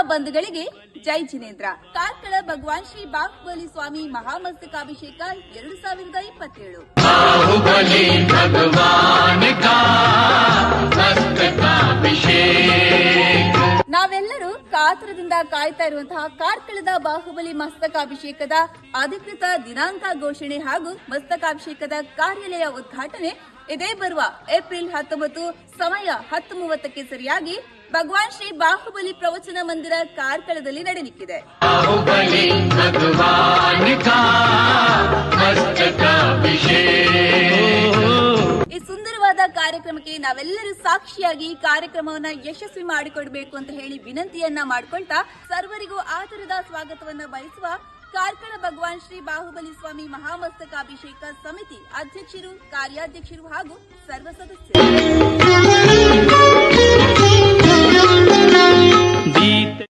ಬಂಧುಗಳಿಗೆ ಜೈ ಜಿನೇಂದ್ರ. ಕಾರ್ಕಳ ಭಗವಾನ್ ಶ್ರೀ ಬಾಹುಬಲಿ ಸ್ವಾಮಿ ಮಹಾಮಸ್ತಕಾಭಿಷೇಕ 2027. ಬಾಹುಬಲಿ ಭಗವಾನ್ ಕಾ ಮಸ್ತಕಾಭಿಷೇಕ. ನಾವೆಲ್ಲರೂ ಕಾತರದಿಂದ ಕಾಯ್ತಾ ಇರುವಂತಹ ಕಾರ್ಕಳದ ಬಾಹುಬಲಿ ಮಸ್ತಕಾಭಿಷೇಕದ ಅಧಿಕೃತ ದಿನಾಂಕ ಘೋಷಣೆ ಹಾಗೂ ಮಸ್ತಕಾಭಿಷೇಕದ ಕಾರ್ಯಾಲಯ ಉದ್ಘಾಟನೆ ಇದೇ ಬರುವ ಏಪ್ರಿಲ್ 19 ಸಮಯ 10:30ಕ್ಕೆ ಸರಿಯಾಗಿ ಭಗವಾನ್ ಶ್ರೀ ಬಾಹುಬಲಿ ಪ್ರವಚನ ಮಂದಿರ ಕಾರ್ಕಳದಲ್ಲಿ ನಡೆಯಲಿಕ್ಕಿದೆ. ಬಾಹುಬಲಿ ಭಗವಾನ್ ಕಾ ಮಸ್ತಕಾಭಿಷೇಕ. ಈ ಸುಂದರವಾದ ಕಾರ್ಯಕ್ರಮಕ್ಕೆ ನಾವೆಲ್ಲರೂ ಸಾಕ್ಷಿಯಾಗಿ ಕಾರ್ಯಕ್ರಮವನ್ನ ಯಶಸ್ವಿ ಮಾಡಿಕೊಡ್ಬೇಕು ಅಂತ ಹೇಳಿ ವಿನಂತಿಯನ್ನ ಮಾಡ್ಕೊಳ್ತಾ ಸರ್ವರಿಗೂ ಆತರದ ಸ್ವಾಗತವನ್ನ ಬಯಸುವ ಕಾರ್ಕಳ ಭಗವಾನ್ ಶ್ರೀ ಬಾಹುಬಲಿ ಸ್ವಾಮಿ ಮಹಾಮಸ್ತಕಾಭಿಷೇಕ ಸಮಿತಿ ಅಧ್ಯಕ್ಷರು, ಕಾರ್ಯಾಧ್ಯಕ್ಷರು ಹಾಗೂ ಸರ್ವ ಸದಸ್ಯರು.